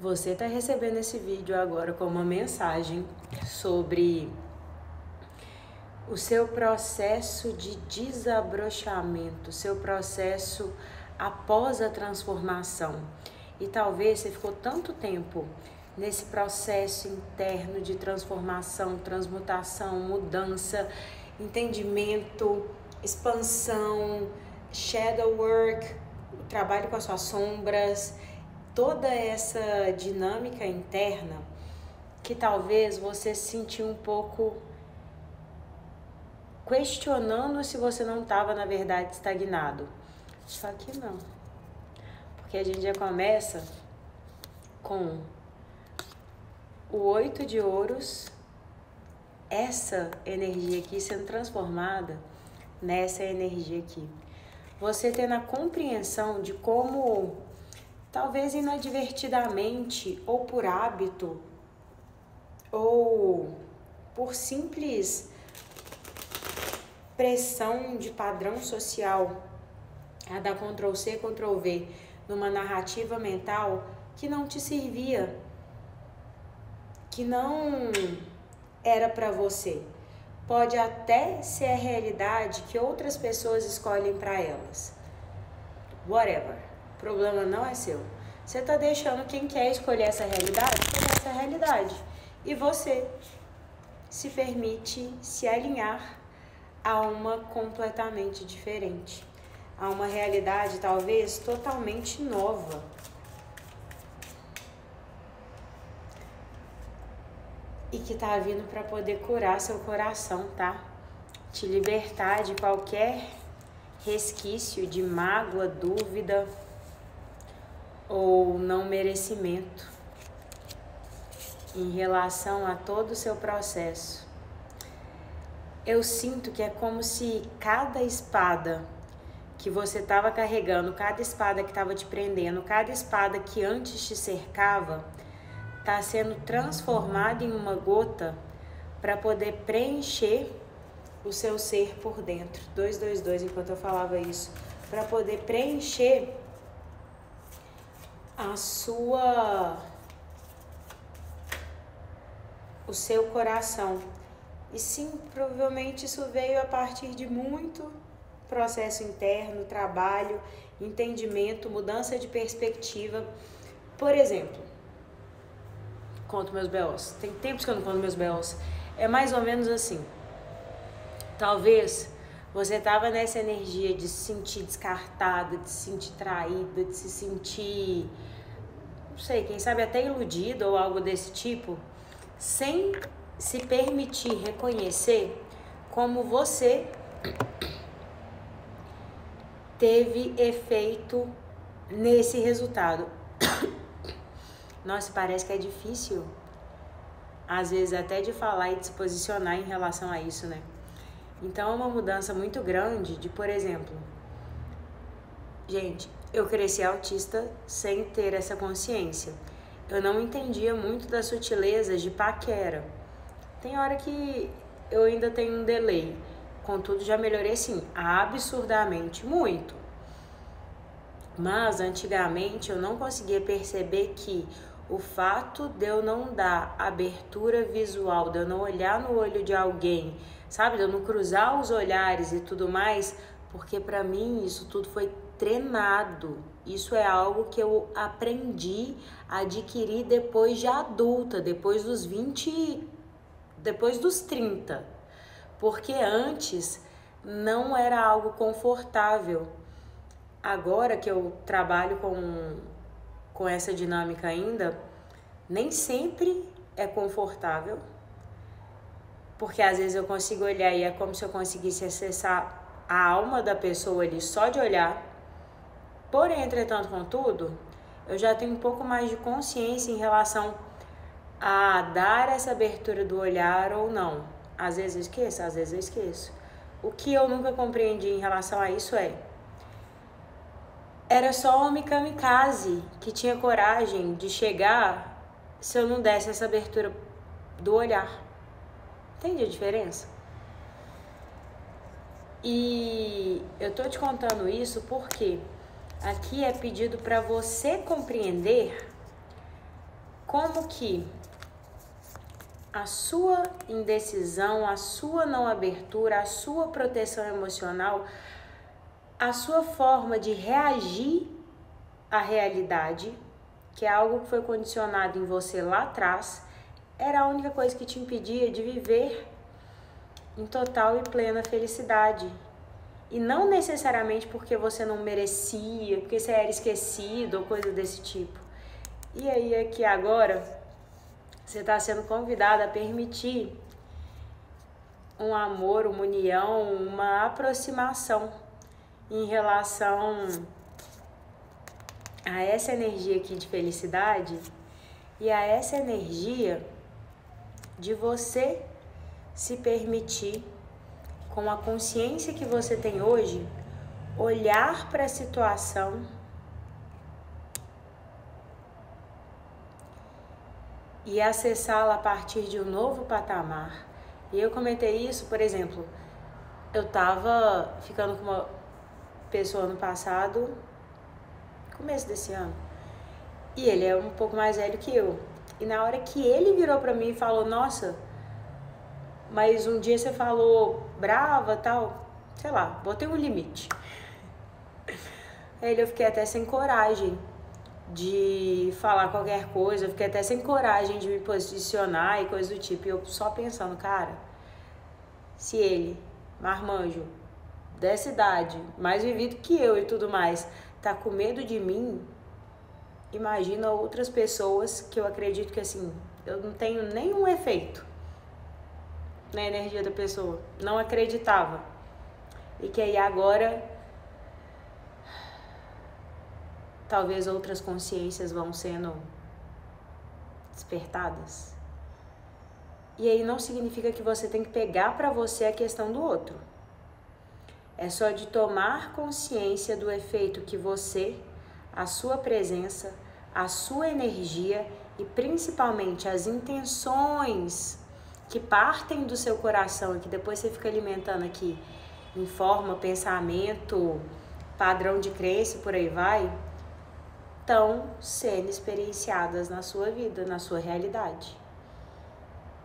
Você está recebendo esse vídeo agora como uma mensagem sobre o seu processo de desabrochamento, seu processo após a transformação. E talvez você ficou tanto tempo nesse processo interno de transformação, transmutação, mudança, entendimento, expansão, shadow work, o trabalho com as suas sombras, toda essa dinâmica interna que talvez você se sentiu um pouco questionando se você não estava, na verdade, estagnado. Só que não. Porque a gente já começa com o 8 de ouros, essa energia aqui sendo transformada nessa energia aqui. Você tendo a compreensão de como, talvez inadvertidamente, ou por hábito, ou por simples pressão de padrão social, a dar Ctrl+C, Ctrl+V numa narrativa mental que não te servia, que não era para você. Pode até ser a realidade que outras pessoas escolhem para elas. Whatever. O problema não é seu. Você está deixando quem quer escolher essa realidade, escolher essa realidade. E você se permite se alinhar a uma completamente diferente, a uma realidade talvez totalmente nova. E que tá vindo para poder curar seu coração, tá? Te libertar de qualquer resquício de mágoa, dúvida ou não merecimento em relação a todo o seu processo. Eu sinto que é como se cada espada que você estava carregando, cada espada que estava te prendendo, cada espada que antes te cercava, está sendo transformada em uma gota para poder preencher o seu ser por dentro. 222, enquanto eu falava isso. Para poder preencher o seu coração. E sim, provavelmente isso veio a partir de muito processo interno, trabalho, entendimento, mudança de perspectiva. Por exemplo, conto meus B.O.s. Tem tempos que eu não conto meus B.O.s. É mais ou menos assim. Talvez você estava nessa energia de se sentir descartada, de se sentir traída, de se sentir, não sei, quem sabe até iludida ou algo desse tipo, sem se permitir reconhecer como você teve efeito nesse resultado. Nossa, parece que é difícil, às vezes, até de falar e de se posicionar em relação a isso, né? Então, é uma mudança muito grande de, por exemplo, gente, eu cresci autista sem ter essa consciência. Eu não entendia muito das sutilezas de paquera. Tem hora que eu ainda tenho um delay. Contudo, já melhorei, sim, absurdamente, muito. Mas, antigamente, eu não conseguia perceber que o fato de eu não dar abertura visual, de eu não olhar no olho de alguém, sabe? De eu não cruzar os olhares e tudo mais, porque pra mim isso tudo foi treinado. Isso é algo que eu aprendi a adquirir depois de adulta, depois dos 20, depois dos 30. Porque antes não era algo confortável. Agora que eu trabalho com essa dinâmica ainda, nem sempre é confortável, porque às vezes eu consigo olhar e é como se eu conseguisse acessar a alma da pessoa ali só de olhar. Porém, entretanto, contudo, eu já tenho um pouco mais de consciência em relação a dar essa abertura do olhar ou não. Às vezes eu esqueço, às vezes eu esqueço. O que eu nunca compreendi em relação a isso era só homem kamikaze que tinha coragem de chegar se eu não desse essa abertura do olhar. Entende a diferença? E eu tô te contando isso porque aqui é pedido para você compreender como que a sua indecisão, a sua não abertura, a sua proteção emocional, a sua forma de reagir à realidade, que é algo que foi condicionado em você lá atrás, era a única coisa que te impedia de viver em total e plena felicidade. E não necessariamente porque você não merecia, porque você era esquecido ou coisa desse tipo. E aí é que agora você está sendo convidada a permitir um amor, uma união, uma aproximação em relação a essa energia aqui de felicidade e a essa energia de você se permitir, com a consciência que você tem hoje, olhar para a situação e acessá-la a partir de um novo patamar. E eu comentei isso, por exemplo, eu tava ficando com uma pessoa no passado, começo desse ano, e ele é um pouco mais velho que eu. E na hora que ele virou pra mim e falou, nossa, mas um dia você falou brava, tal, sei lá, botei um limite. Aí eu fiquei até sem coragem de falar qualquer coisa, eu fiquei até sem coragem de me posicionar e coisa do tipo. E eu só pensando, cara, se ele, marmanjo, dessa idade, mais vivido que eu e tudo mais, tá com medo de mim, imagina outras pessoas que eu acredito que assim, eu não tenho nenhum efeito na energia da pessoa, não acreditava. E que aí agora talvez outras consciências vão sendo despertadas. E aí não significa que você tem que pegar para você a questão do outro. É só de tomar consciência do efeito que você, a sua presença, a sua energia e principalmente as intenções que partem do seu coração e que depois você fica alimentando aqui em forma, pensamento, padrão de crença e por aí vai, estão sendo experienciadas na sua vida, na sua realidade.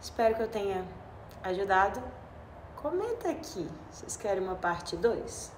Espero que eu tenha ajudado. Comenta aqui, vocês querem uma parte 2?